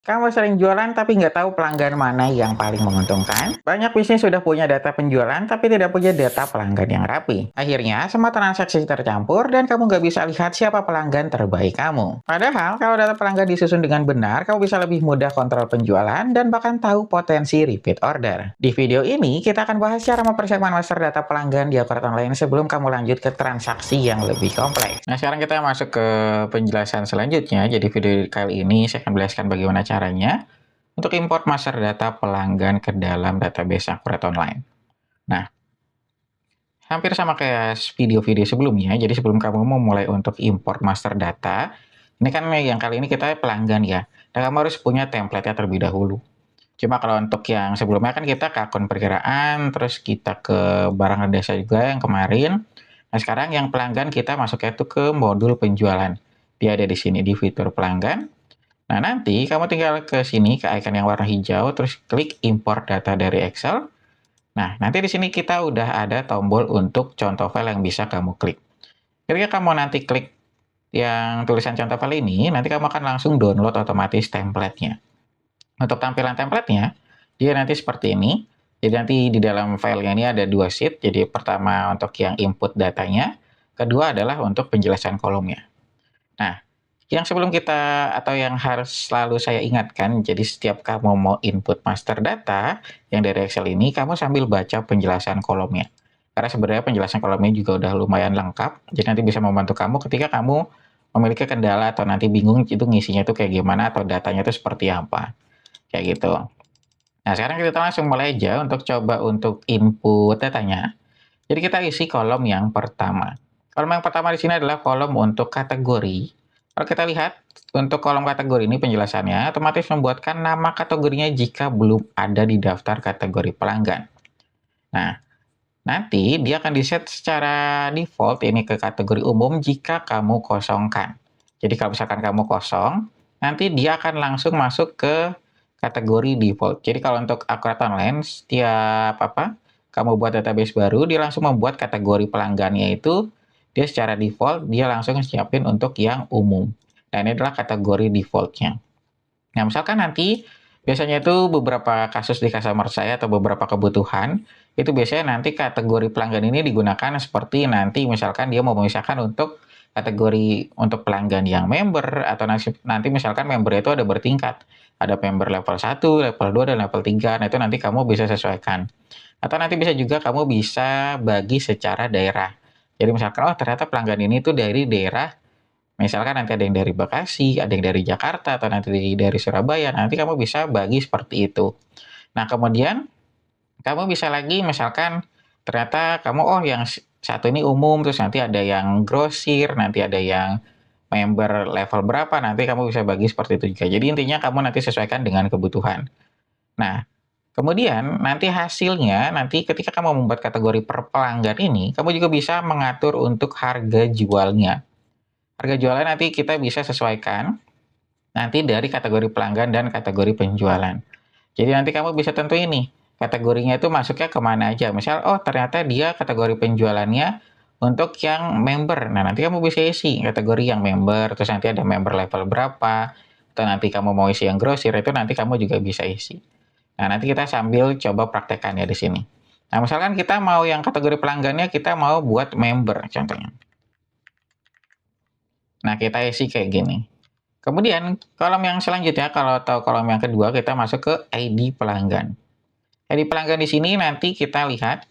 Kamu sering jualan tapi nggak tahu pelanggan mana yang paling menguntungkan? Banyak bisnis sudah punya data penjualan tapi tidak punya data pelanggan yang rapi. Akhirnya, semua transaksi tercampur dan kamu nggak bisa lihat siapa pelanggan terbaik kamu. Padahal, kalau data pelanggan disusun dengan benar, kamu bisa lebih mudah kontrol penjualan dan bahkan tahu potensi repeat order. Di video ini, kita akan bahas cara mempersiapkan master data pelanggan di akun online sebelum kamu lanjut ke transaksi yang lebih kompleks. Nah, sekarang kita masuk ke penjelasan selanjutnya. Jadi video kali ini saya akan menjelaskan bagaimana caranya untuk import master data pelanggan ke dalam database Akurat Online. Nah, hampir sama kayak video-video sebelumnya. Jadi sebelum kamu mau mulai untuk import master data, ini kan yang kali ini kita pelanggan ya. Dan kamu harus punya template-nya terlebih dahulu. Cuma kalau untuk yang sebelumnya kan kita ke akun perkiraan, terus kita ke barang dan jasa juga yang kemarin. Nah, sekarang yang pelanggan kita masuknya itu ke modul penjualan. Dia ada di sini di fitur pelanggan. Nah, nanti kamu tinggal ke sini ke icon yang warna hijau, terus klik import data dari Excel. Nah, nanti di sini kita udah ada tombol untuk contoh file yang bisa kamu klik. Ketika kamu nanti klik yang tulisan contoh file ini, nanti kamu akan langsung download otomatis template-nya. Untuk tampilan template-nya, dia nanti seperti ini. Jadi nanti di dalam filenya ini ada dua sheet. Jadi pertama untuk yang input datanya, kedua adalah untuk penjelasan kolomnya. Nah, yang sebelum kita atau yang harus selalu saya ingatkan, jadi setiap kamu mau input master data yang dari Excel ini, kamu sambil baca penjelasan kolomnya. Karena sebenarnya penjelasan kolomnya juga udah lumayan lengkap, jadi nanti bisa membantu kamu ketika kamu memiliki kendala atau nanti bingung itu ngisinya itu kayak gimana atau datanya itu seperti apa. Kayak gitu. Nah, sekarang kita langsung mulai aja untuk coba untuk input datanya. Jadi kita isi kolom yang pertama. Kolom yang pertama di sini adalah kolom untuk kategori. Kalau kita lihat untuk kolom kategori ini penjelasannya otomatis membuatkan nama kategorinya jika belum ada di daftar kategori pelanggan. Nah, nanti dia akan di-set secara default ini ke kategori umum jika kamu kosongkan. Jadi kalau misalkan kamu kosong, nanti dia akan langsung masuk ke kategori default. Jadi kalau untuk Akurat Online, setiap kamu buat database baru, dia langsung membuat kategori pelanggannya itu, dia secara default, dia langsung siapin untuk yang umum. Dan ini adalah kategori defaultnya. Nah, misalkan nanti, biasanya itu beberapa kasus di customer saya atau beberapa kebutuhan, itu biasanya nanti kategori pelanggan ini digunakan seperti nanti misalkan dia mau memisahkan untuk kategori untuk pelanggan yang member, atau nanti misalkan member itu ada bertingkat. Ada member level 1, level 2, dan level 3. Nah, itu nanti kamu bisa sesuaikan. Atau nanti bisa juga kamu bisa bagi secara daerah. Jadi misalkan, oh ternyata pelanggan ini tuh dari daerah, misalkan nanti ada yang dari Bekasi, ada yang dari Jakarta, atau nanti dari Surabaya, nanti kamu bisa bagi seperti itu. Nah, kemudian kamu bisa lagi misalkan ternyata kamu, oh yang satu ini umum, terus nanti ada yang grosir, nanti ada yang member level berapa, nanti kamu bisa bagi seperti itu juga. Jadi intinya kamu nanti sesuaikan dengan kebutuhan. Nah, kemudian nanti hasilnya, nanti ketika kamu membuat kategori per pelanggan ini, kamu juga bisa mengatur untuk harga jualnya. Harga jualnya nanti kita bisa sesuaikan nanti dari kategori pelanggan dan kategori penjualan. Jadi nanti kamu bisa tentuin nih, kategorinya itu masuknya kemana aja. Misal, oh ternyata dia kategori penjualannya untuk yang member. Nah, nanti kamu bisa isi kategori yang member, terus nanti ada member level berapa, atau nanti kamu mau isi yang grosir, itu nanti kamu juga bisa isi. Nah, nanti kita sambil coba praktekannya di sini. Nah, misalkan kita mau yang kategori pelanggannya, kita mau buat member contohnya. Nah, kita isi kayak gini. Kemudian, kolom yang selanjutnya, kalau tahu kolom yang kedua, kita masuk ke ID pelanggan. ID pelanggan di sini nanti kita lihat,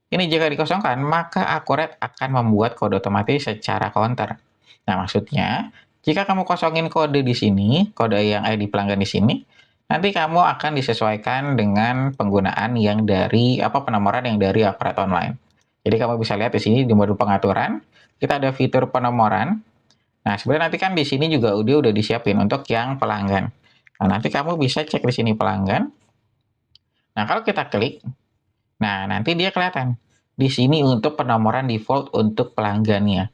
ini jika dikosongkan, maka Akurat akan membuat kode otomatis secara counter. Nah, maksudnya, jika kamu kosongin kode di sini, kode yang ID pelanggan di sini, nanti kamu akan disesuaikan dengan penggunaan yang dari, penomoran yang dari Akurat Online. Jadi kamu bisa lihat di sini di modul pengaturan, kita ada fitur penomoran. Nah, sebenarnya nanti kan di sini juga udah disiapin untuk yang pelanggan. Nah, nanti kamu bisa cek di sini pelanggan. Nah, kalau kita klik, nah nanti dia kelihatan. Di sini untuk penomoran default untuk pelanggannya.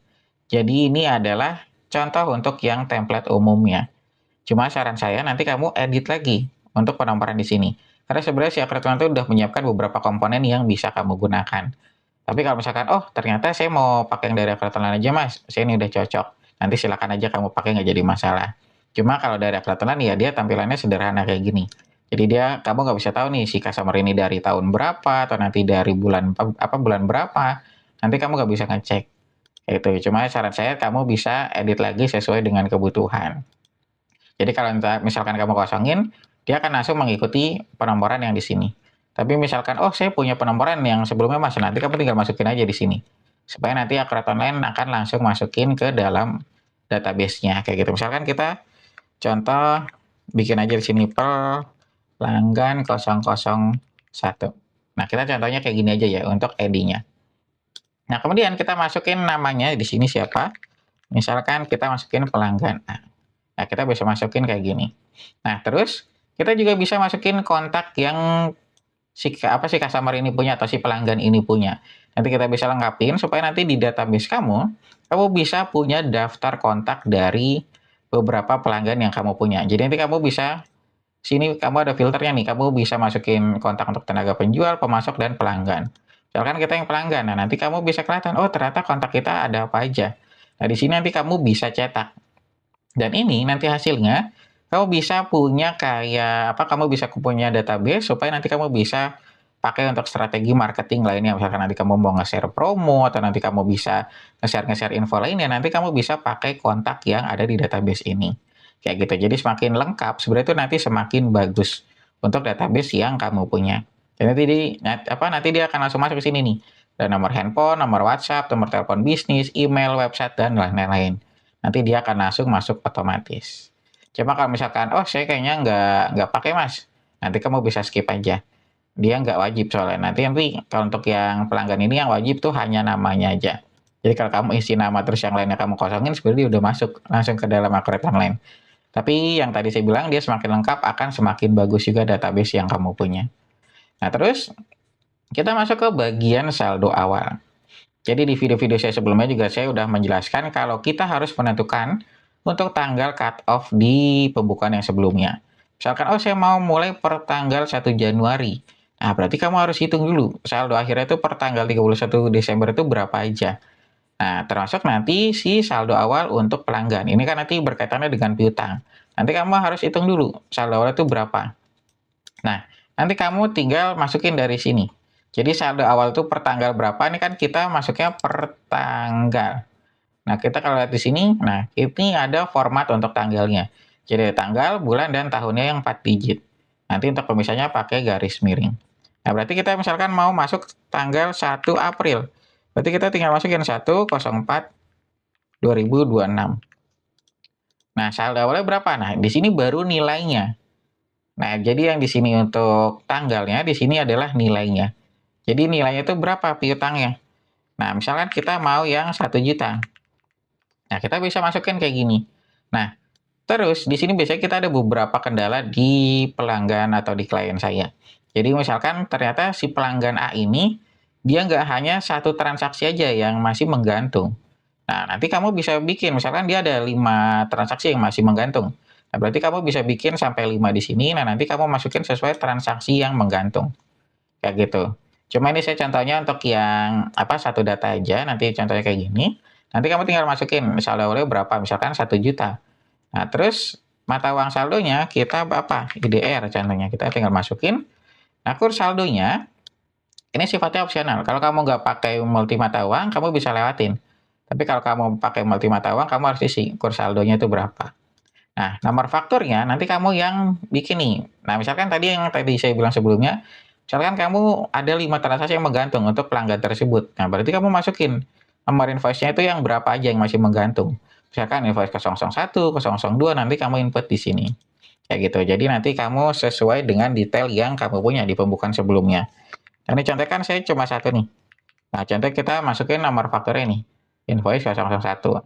Jadi ini adalah contoh untuk yang template umumnya. Cuma saran saya nanti kamu edit lagi untuk penomoran di sini. Karena sebenarnya si Akurat itu udah menyiapkan beberapa komponen yang bisa kamu gunakan. Tapi kalau misalkan, oh ternyata saya mau pakai yang dari Akurat aja mas, saya ini udah cocok. Nanti silakan aja kamu pakai, nggak jadi masalah. Cuma kalau dari akun lain ya dia tampilannya sederhana kayak gini. Jadi kamu nggak bisa tahu nih si customer ini dari tahun berapa atau nanti dari bulan berapa. Nanti kamu nggak bisa ngecek. Itu. Cuma saran saya kamu bisa edit lagi sesuai dengan kebutuhan. Jadi kalau misalkan kamu kosongin, dia akan langsung mengikuti penomoran yang di sini. Tapi misalkan, oh saya punya penomoran yang sebelumnya Mas, nanti kamu tinggal masukin aja di sini. Supaya nanti akun online akan langsung masukin ke dalam database-nya. Kayak gitu. Misalkan kita contoh bikin aja di sini pelanggan 001. Nah, kita contohnya kayak gini aja ya untuk ID-nya. Nah, kemudian kita masukin namanya di sini siapa. Misalkan kita masukin pelanggan A. Nah, kita bisa masukin kayak gini. Nah, terus kita juga bisa masukin kontak yang si customer ini punya atau si pelanggan ini punya. Nanti kita bisa lengkapin supaya nanti di database kamu bisa punya daftar kontak dari beberapa pelanggan yang kamu punya. Jadi nanti kamu bisa, sini kamu ada filternya nih, kamu bisa masukin kontak untuk tenaga penjual, pemasok, dan pelanggan. Misalkan kita yang pelanggan, nah nanti kamu bisa kelihatan, oh ternyata kontak kita ada apa aja. Nah di sini nanti kamu bisa cetak. Dan ini nanti hasilnya, kamu bisa punya kamu bisa punya database supaya nanti kamu bisa pakai untuk strategi marketing lainnya. Misalkan nanti kamu mau nge-share promo atau nanti kamu bisa nge-share info lainnya, nanti kamu bisa pakai kontak yang ada di database ini. Kayak gitu. Jadi semakin lengkap, sebenarnya itu nanti semakin bagus untuk database yang kamu punya. Dan nanti dia akan langsung masuk ke sini nih. Ada nomor handphone, nomor WhatsApp, nomor telepon bisnis, email, website, dan lain-lain. Nanti dia akan langsung masuk otomatis. Cuma kalau misalkan, oh saya kayaknya nggak pakai Mas, nanti kamu bisa skip aja. Dia nggak wajib soalnya. Nanti kalau untuk yang pelanggan ini yang wajib tuh hanya namanya aja. Jadi kalau kamu isi nama terus yang lainnya kamu kosongin, sebenarnya dia udah masuk langsung ke dalam akun online. Tapi yang tadi saya bilang dia semakin lengkap akan semakin bagus juga database yang kamu punya. Nah terus kita masuk ke bagian saldo awal. Jadi di video-video saya sebelumnya juga saya udah menjelaskan kalau kita harus menentukan untuk tanggal cut off di pembukaan yang sebelumnya. Misalkan, oh saya mau mulai per tanggal 1 Januari. Nah, berarti kamu harus hitung dulu. Saldo akhirnya itu per tanggal 31 Desember itu berapa aja. Nah, termasuk nanti si saldo awal untuk pelanggan. Ini kan nanti berkaitannya dengan piutang. Nanti kamu harus hitung dulu saldo awal itu berapa. Nah, nanti kamu tinggal masukin dari sini. Jadi saldo awal itu per tanggal berapa, ini kan kita masuknya per tanggal. Nah, kita kalau lihat di sini, nah ini ada format untuk tanggalnya. Jadi tanggal, bulan, dan tahunnya yang 4 digit. Nanti untuk pemisahnya pakai garis miring. Nah, berarti kita misalkan mau masuk tanggal 1 April. Berarti kita tinggal masukin 1/04/2026. Nah, saldo awalnya berapa? Nah, di sini baru nilainya. Nah, jadi yang di sini untuk tanggalnya, di sini adalah nilainya. Jadi nilainya itu berapa piutangnya? Nah, misalkan kita mau yang 1 juta. Nah, kita bisa masukin kayak gini. Nah, terus di sini biasanya kita ada beberapa kendala di pelanggan atau di klien saya. Jadi misalkan ternyata si pelanggan A ini, dia nggak hanya satu transaksi aja yang masih menggantung. Nah, nanti kamu bisa bikin, misalkan dia ada 5 transaksi yang masih menggantung. Nah, berarti kamu bisa bikin sampai 5 di sini, nah nanti kamu masukin sesuai transaksi yang menggantung. Kayak gitu. Cuma ini saya contohnya untuk yang satu data aja, nanti contohnya kayak gini. Nanti kamu tinggal masukin saldo awalnya berapa, misalkan 1 juta. Nah, terus mata uang saldonya kita IDR contohnya. Kita tinggal masukin. Nah, kurs saldonya ini sifatnya opsional. Kalau kamu nggak pakai multi mata uang, kamu bisa lewatin. Tapi kalau kamu pakai multi mata uang, kamu harus isi kurs saldonya itu berapa. Nah, nomor fakturnya nanti kamu yang bikin nih. Nah, misalkan tadi saya bilang sebelumnya, misalkan kamu ada 5 transaksi yang menggantung untuk pelanggan tersebut. Nah, berarti kamu masukin nomor invoice-nya itu yang berapa aja yang masih menggantung. Misalkan invoice 001, 002, nanti kamu input di sini. Kayak gitu. Jadi nanti kamu sesuai dengan detail yang kamu punya di pembukaan sebelumnya. Nah, ini contohnya kan saya cuma satu nih. Nah, contoh kita masukin nomor fakturnya nih. Invoice 001.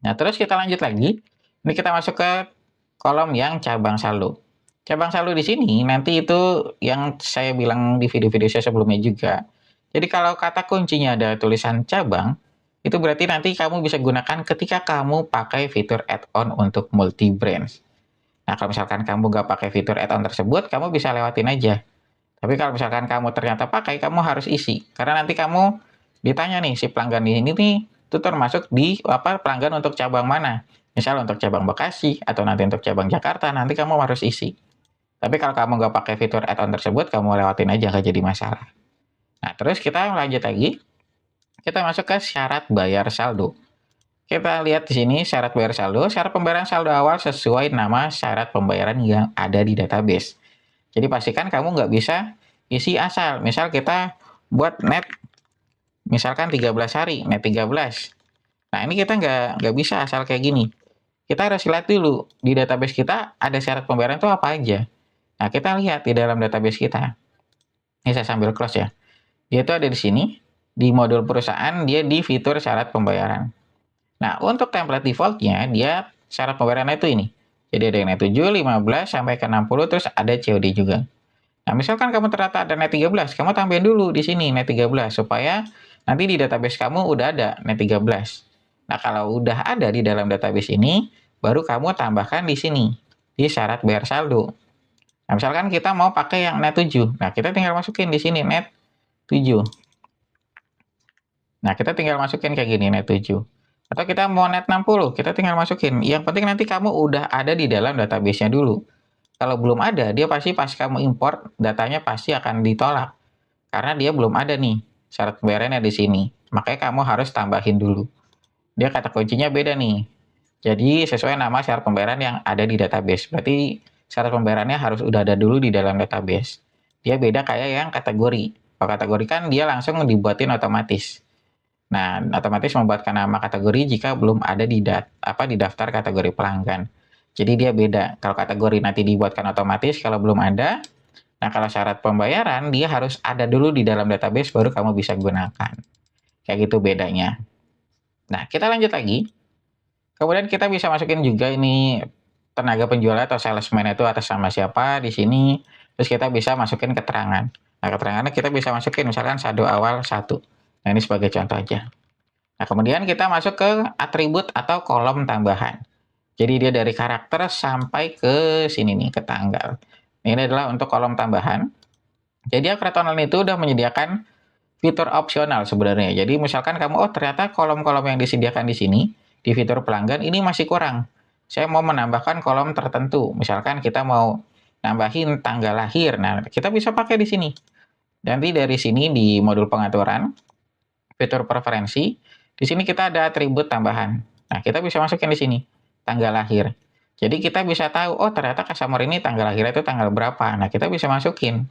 Nah, terus kita lanjut lagi. Ini kita masuk ke kolom yang cabang saldo. Cabang saldo di sini nanti itu yang saya bilang di video-video saya sebelumnya juga. Jadi kalau kata kuncinya ada tulisan cabang, itu berarti nanti kamu bisa gunakan ketika kamu pakai fitur add-on untuk multi-branch. Nah, kalau misalkan kamu nggak pakai fitur add-on tersebut, kamu bisa lewatin aja. Tapi kalau misalkan kamu ternyata pakai, kamu harus isi. Karena nanti kamu ditanya nih, si pelanggan ini nih, itu termasuk di pelanggan untuk cabang mana. Misal untuk cabang Bekasi atau nanti untuk cabang Jakarta, nanti kamu harus isi. Tapi kalau kamu nggak pakai fitur add-on tersebut, kamu lewatin aja, nggak jadi masalah. Nah, terus kita lanjut lagi. Kita masuk ke syarat bayar saldo. Kita lihat di sini syarat bayar saldo. Syarat pembayaran saldo awal sesuai nama syarat pembayaran yang ada di database. Jadi pastikan kamu nggak bisa isi asal. Misal kita buat net, misalkan 13 hari, net 13. Nah, ini kita nggak bisa asal kayak gini. Kita harus lihat dulu di database kita ada syarat pembayaran itu apa aja. Nah, kita lihat di dalam database kita. Ini saya sambil close ya. Dia itu ada di sini, di modul perusahaan, dia di fitur syarat pembayaran. Nah, untuk template defaultnya, dia syarat pembayarannya itu ini. Jadi ada yang net 7, 15, sampai ke 60, terus ada COD juga. Nah, misalkan kamu ternyata ada net 13, kamu tambahin dulu di sini net 13, supaya nanti di database kamu udah ada net 13. Nah, kalau udah ada di dalam database ini, baru kamu tambahkan di sini, di syarat bayar saldo. Nah, misalkan kita mau pakai yang net 7. Nah, kita tinggal masukin di sini net 7. Nah, kita tinggal masukin kayak gini, net 7. Atau kita mau net 60, kita tinggal masukin. Yang penting nanti kamu udah ada di dalam database-nya dulu. Kalau belum ada, dia pasti pas kamu import, datanya pasti akan ditolak. Karena dia belum ada nih, syarat pembayarannya di sini. Makanya kamu harus tambahin dulu. Dia kata kuncinya beda nih. Jadi sesuai nama syarat pembayaran yang ada di database. Berarti syarat pembayarannya harus udah ada dulu di dalam database. Dia beda kayak yang kategori. Kalau kategori kan dia langsung dibuatin otomatis. Nah, otomatis membuatkan nama kategori jika belum ada di daftar kategori pelanggan. Jadi dia beda. Kalau kategori nanti dibuatkan otomatis, kalau belum ada. Nah, kalau syarat pembayaran dia harus ada dulu di dalam database baru kamu bisa gunakan. Kayak gitu bedanya. Nah, kita lanjut lagi. Kemudian kita bisa masukin juga ini tenaga penjual atau salesman itu atas nama siapa di sini. Terus kita bisa masukin keterangan. Nah, keterangannya kita bisa masukin misalkan saldo awal 1. Nah, ini sebagai contoh aja. Nah, kemudian kita masuk ke atribut atau kolom tambahan. Jadi dia dari karakter sampai ke sini nih, ke tanggal. Ini adalah untuk kolom tambahan. Jadi Akreton Online itu udah menyediakan fitur opsional sebenarnya. Jadi misalkan kamu, oh ternyata kolom-kolom yang disediakan di sini, di fitur pelanggan, ini masih kurang. Saya mau menambahkan kolom tertentu. Misalkan kita mau nambahin tanggal lahir. Nah, kita bisa pakai di sini. Nanti dari sini di modul pengaturan, fitur preferensi, di sini kita ada atribut tambahan. Nah, kita bisa masukin di sini, tanggal lahir. Jadi kita bisa tahu, oh ternyata customer ini tanggal lahirnya itu tanggal berapa. Nah, kita bisa masukin.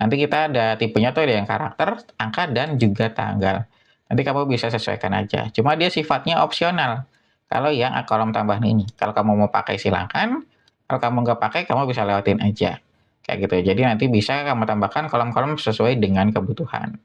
Nanti kita ada tipenya tuh ada yang karakter, angka, dan juga tanggal. Nanti kamu bisa sesuaikan aja. Cuma dia sifatnya opsional. Kalau yang kolom tambahan ini. Kalau kamu mau pakai silahkan. Kalau kamu nggak pakai, kamu bisa lewatin aja. Kayak gitu. Jadi nanti bisa kamu tambahkan kolom-kolom sesuai dengan kebutuhan.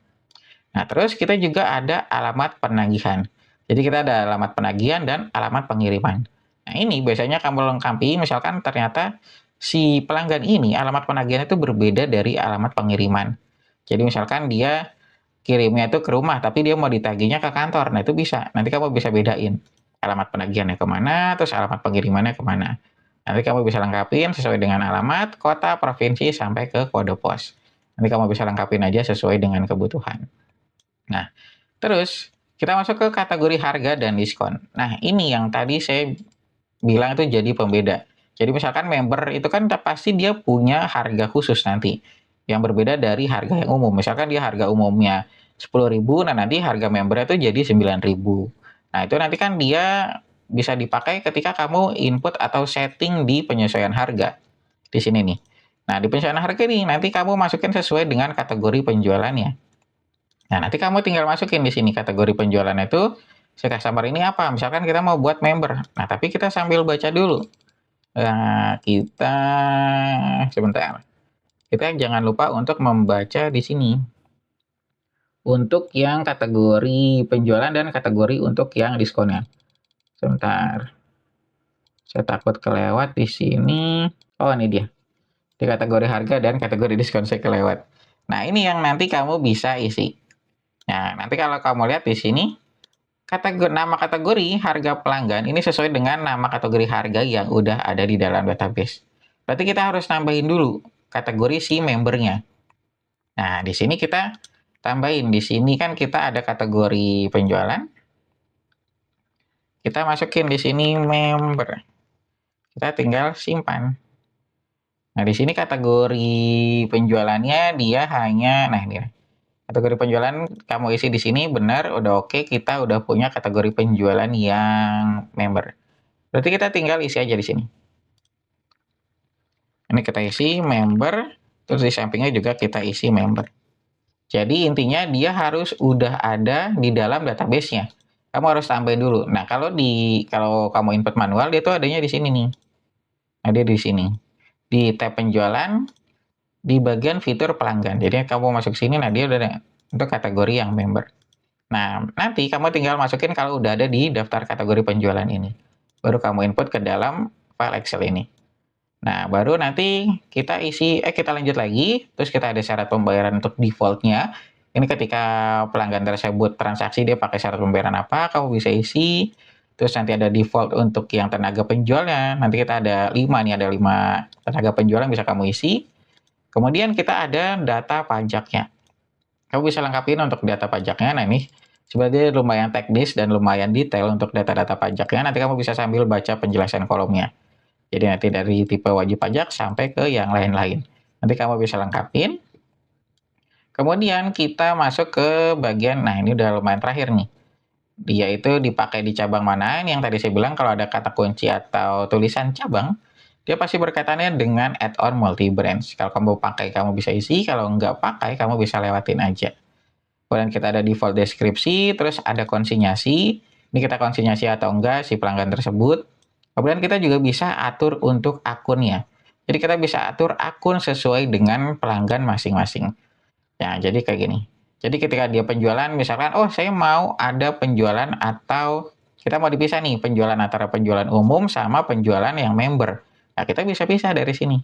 Nah, terus kita juga ada alamat penagihan. Jadi kita ada alamat penagihan dan alamat pengiriman. Nah, ini biasanya kamu lengkapi, misalkan ternyata si pelanggan ini alamat penagihan itu berbeda dari alamat pengiriman. Jadi misalkan dia kirimnya itu ke rumah, tapi dia mau ditagihnya ke kantor. Nah, itu bisa. Nanti kamu bisa bedain alamat penagihannya kemana, terus alamat pengirimannya kemana. Nanti kamu bisa lengkapin sesuai dengan alamat, kota, provinsi, sampai ke kode pos. Nanti kamu bisa lengkapin aja sesuai dengan kebutuhan. Nah, terus kita masuk ke kategori harga dan diskon. Nah, ini yang tadi saya bilang itu jadi pembeda. Jadi misalkan member itu kan pasti dia punya harga khusus nanti yang berbeda dari harga yang umum. Misalkan dia harga umumnya 10.000, nah nanti harga member itu jadi 9.000. Nah, itu nanti kan dia bisa dipakai ketika kamu input atau setting di penyesuaian harga. Di sini nih. Nah, di penyesuaian harga nih nanti kamu masukin sesuai dengan kategori penjualannya. Nah, nanti kamu tinggal masukin di sini kategori penjualan itu si customer ini apa. Misalkan kita mau buat member. Nah, tapi kita sambil baca dulu. Nah, kita sebentar. Kita jangan lupa untuk membaca di sini. Untuk yang kategori penjualan dan kategori untuk yang diskonnya. Sebentar. Saya takut kelewat di sini. Oh, ini dia. Di kategori harga dan kategori diskon saya kelewat. Nah, ini yang nanti kamu bisa isi. Nah, nanti kalau kamu lihat di sini, nama kategori harga pelanggan ini sesuai dengan nama kategori harga yang udah ada di dalam database. Berarti kita harus nambahin dulu kategori si membernya. Nah, di sini kita tambahin. Di sini kan kita ada kategori penjualan. Kita masukin di sini member. Kita tinggal simpan. Nah, di sini kategori penjualannya dia hanya, nah ini kategori penjualan kamu isi di sini benar, udah oke, kita udah punya kategori penjualan yang member. Berarti kita tinggal isi aja di sini. Ini kita isi member, terus di sampingnya juga kita isi member. Jadi intinya dia harus udah ada di dalam database-nya. Kamu harus tambahin dulu. Nah, kalau kamu input manual dia tuh adanya di sini nih. Nah, dia di sini. Di tab penjualan di bagian fitur pelanggan. Jadi kamu masuk sini, nah dia udah ada untuk kategori yang member. Nah, nanti kamu tinggal masukin kalau udah ada di daftar kategori penjualan ini. Baru kamu input ke dalam file Excel ini. Nah, baru nanti kita kita lanjut lagi, terus kita ada syarat pembayaran untuk defaultnya. Ini ketika pelanggan tersebut transaksi, dia pakai syarat pembayaran apa, kamu bisa isi. Terus nanti ada default untuk yang tenaga penjualnya. Nanti kita ada 5 nih, ada 5 tenaga penjual yang bisa kamu isi. Kemudian kita ada data pajaknya. Kamu bisa lengkapin untuk data pajaknya. Nah, ini sebenarnya lumayan teknis dan lumayan detail untuk data-data pajaknya. Nanti kamu bisa sambil baca penjelasan kolomnya. Jadi nanti dari tipe wajib pajak sampai ke yang lain-lain. Nanti kamu bisa lengkapin. Kemudian kita masuk ke bagian, nah ini udah lumayan terakhir nih. Dia itu dipakai di cabang mana? Ini yang tadi saya bilang kalau ada kata kunci atau tulisan cabang, dia pasti berkaitannya dengan add-on multi-branch. Kalau kamu pakai, kamu bisa isi. Kalau nggak pakai, kamu bisa lewatin aja. Kemudian kita ada default deskripsi, terus ada konsinyasi. Ini kita konsinyasi atau enggak si pelanggan tersebut. Kemudian kita juga bisa atur untuk akunnya. Jadi kita bisa atur akun sesuai dengan pelanggan masing-masing. Ya, jadi kayak gini. Jadi ketika dia penjualan, misalkan, oh saya mau ada penjualan atau kita mau dipisah nih, penjualan antara penjualan umum sama penjualan yang member. Nah, kita bisa pisah dari sini.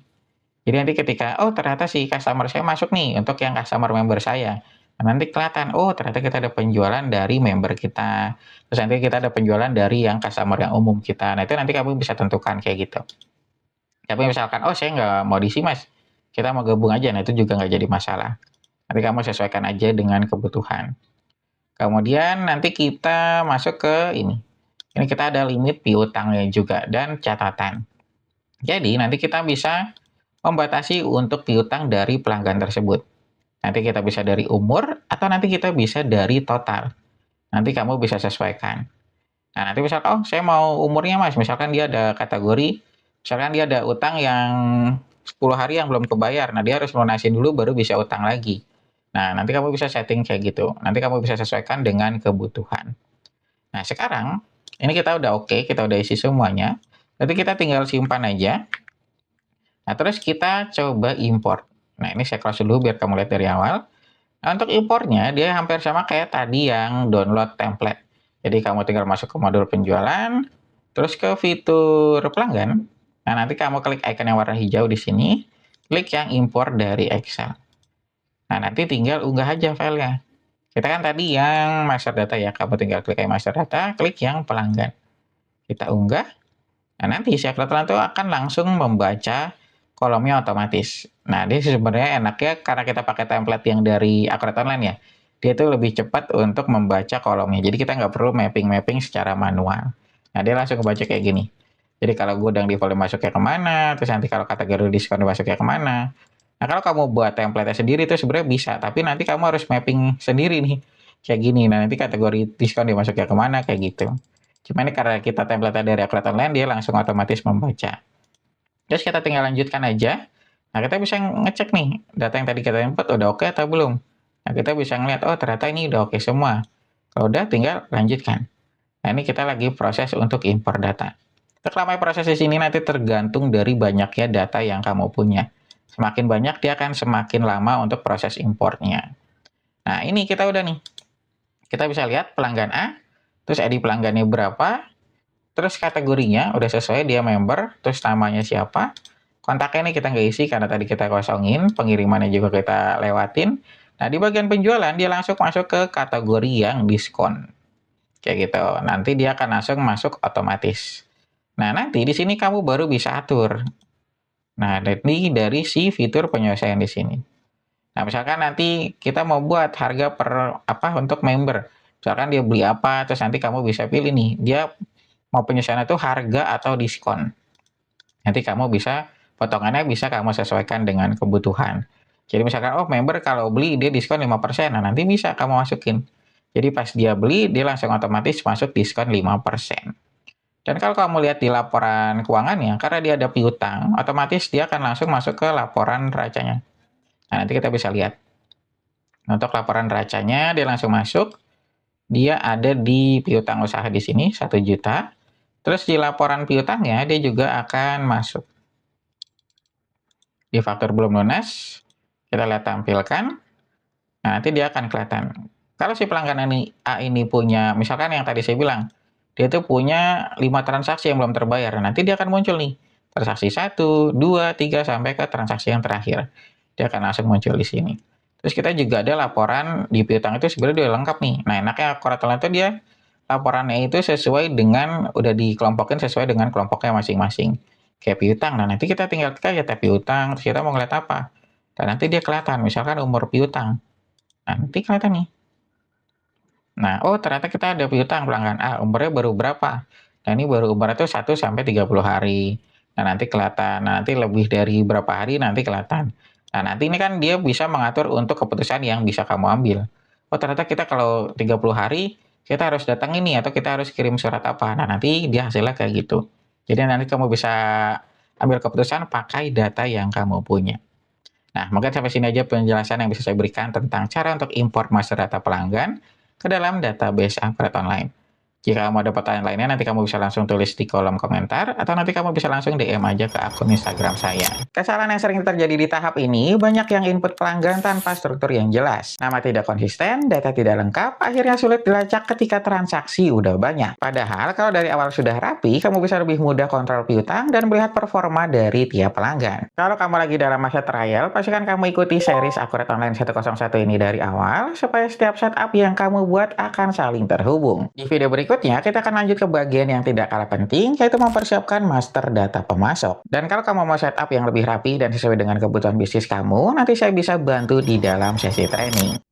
Jadi nanti ketika, oh ternyata si customer saya masuk nih untuk yang customer member saya. Nah, nanti kelihatan, oh ternyata kita ada penjualan dari member kita. Terus nanti kita ada penjualan dari yang customer yang umum kita. Nah, itu nanti kamu bisa tentukan kayak gitu. Tapi misalkan, oh saya nggak mau diisi mas, kita mau gabung aja, nah itu juga nggak jadi masalah. Nanti kamu sesuaikan aja dengan kebutuhan. Kemudian nanti kita masuk ke ini. Ini kita ada limit piutangnya juga dan catatan. Jadi nanti kita bisa membatasi untuk piutang dari pelanggan tersebut. Nanti kita bisa dari umur atau nanti kita bisa dari total. Nanti kamu bisa sesuaikan. Nah, nanti misalkan, oh saya mau umurnya mas, misalkan dia ada kategori, misalkan dia ada utang yang 10 hari yang belum kebayar, nah dia harus lunasin dulu baru bisa utang lagi. Nah, nanti kamu bisa setting kayak gitu. Nanti kamu bisa sesuaikan dengan kebutuhan. Nah, sekarang ini kita udah oke, kita udah isi semuanya. Nanti kita tinggal simpan aja. Nah, terus kita coba import. Nah, ini saya close dulu biar kamu lihat dari awal. Nah, untuk importnya, dia hampir sama kayak tadi yang download template. Jadi, kamu tinggal masuk ke modul penjualan, terus ke fitur pelanggan. Nah, nanti kamu klik icon yang warna hijau di sini, klik yang import dari Excel. Nah, nanti tinggal unggah aja filenya. Kita kan tadi yang master data ya, kamu tinggal klik yang master data, klik yang pelanggan. Kita unggah. Nah, nanti si Acrobat itu akan langsung membaca kolomnya otomatis. Nah, dia sebenarnya enaknya karena kita pakai template yang dari Acrobat Online ya, dia itu lebih cepat untuk membaca kolomnya. Jadi kita nggak perlu mapping-mapping secara manual. Nah, dia langsung membaca kayak gini. Jadi kalau gudang di volume masuknya kemana, terus nanti kalau kategori diskon masuknya kemana. Nah, kalau kamu buat template sendiri itu sebenarnya bisa, tapi nanti kamu harus mapping sendiri nih. Kayak gini, nah nanti kategori diskon dimasuknya kemana, kayak gitu. Cuma ini karena kita template dari Acrobat Online, dia langsung otomatis membaca. Terus kita tinggal lanjutkan aja. Nah, kita bisa ngecek nih, data yang tadi kita input udah oke atau belum. Nah, kita bisa ngeliat, oh ternyata ini udah oke semua. Kalau udah, tinggal lanjutkan. Nah, ini kita lagi proses untuk import data. Lama proses di sini nanti tergantung dari banyaknya data yang kamu punya. Semakin banyak, dia akan semakin lama untuk proses importnya. Nah, ini kita udah nih. Kita bisa lihat pelanggan A, terus ID pelanggannya berapa, terus kategorinya udah sesuai, dia member, terus namanya siapa, kontaknya nih kita nggak isi karena tadi kita kosongin, pengirimannya juga kita lewatin. Nah, di bagian penjualan, dia langsung masuk ke kategori yang diskon. Kayak gitu. Nanti dia akan langsung masuk otomatis. Nah, nanti di sini kamu baru bisa atur. Nah, ini dari si fitur penyelesaian di sini. Nah, misalkan nanti kita mau buat harga per apa untuk member. Misalkan dia beli apa, terus nanti kamu bisa pilih nih, dia mau penyesuaian itu harga atau diskon. Nanti kamu bisa, potongannya bisa kamu sesuaikan dengan kebutuhan. Jadi misalkan, oh member kalau beli dia diskon 5%, nah nanti bisa kamu masukin. Jadi pas dia beli, dia langsung otomatis masuk diskon 5%. Dan kalau kamu lihat di laporan keuangannya, karena dia ada piutang, otomatis dia akan langsung masuk ke laporan neracanya. Nah, nanti kita bisa lihat. Untuk laporan neracanya, dia langsung masuk. Dia ada di piutang usaha di sini, 1 juta. Terus di laporan piutangnya, dia juga akan masuk. Di faktur belum lunas, kita lihat tampilkan. Nah, nanti dia akan kelihatan. Kalau si pelanggan ini A ini punya, misalkan yang tadi saya bilang, dia tuh punya 5 transaksi yang belum terbayar. Nanti dia akan muncul nih, transaksi 1, 2, 3, sampai ke transaksi yang terakhir. Dia akan langsung muncul di sini. Terus kita juga ada laporan di piutang itu sebenarnya udah lengkap nih. Nah, enaknya Koratula itu dia laporannya itu sesuai dengan, udah dikelompokin sesuai dengan kelompoknya masing-masing. Kayak piutang, nah nanti kita tinggal klik ya piutang, terus kita mau ngeliat apa. Dan nanti dia kelihatan, misalkan umur piutang. Nah, nanti kelihatan nih. Nah, oh ternyata kita ada piutang pelanggan A, umurnya baru berapa? Nah, ini baru umurnya itu 1 sampai 30 hari. Nah, nanti kelihatan. Nah, nanti lebih dari berapa hari nanti kelihatan. Nah, nanti ini kan dia bisa mengatur untuk keputusan yang bisa kamu ambil. Oh, ternyata kita kalau 30 hari, kita harus datang ini atau kita harus kirim surat apa. Nah, nanti dia hasilnya kayak gitu. Jadi nanti kamu bisa ambil keputusan pakai data yang kamu punya. Nah, mungkin sampai sini aja penjelasan yang bisa saya berikan tentang cara untuk import master data pelanggan ke dalam database Angkret Online. Jika kamu ada pertanyaan lainnya, nanti kamu bisa langsung tulis di kolom komentar, atau nanti kamu bisa langsung DM aja ke akun Instagram saya. Kesalahan yang sering terjadi di tahap ini, banyak yang input pelanggan tanpa struktur yang jelas. Nama tidak konsisten, data tidak lengkap, akhirnya sulit dilacak ketika transaksi udah banyak. Padahal, kalau dari awal sudah rapi, kamu bisa lebih mudah kontrol piutang dan melihat performa dari tiap pelanggan. Kalau kamu lagi dalam masa trial, pastikan kamu ikuti series Akurat Online 101 ini dari awal, supaya setiap setup yang kamu buat akan saling terhubung. Di video berikutnya, kita akan lanjut ke bagian yang tidak kalah penting, yaitu mempersiapkan master data pemasok. Dan kalau kamu mau setup yang lebih rapi dan sesuai dengan kebutuhan bisnis kamu, nanti saya bisa bantu di dalam sesi training.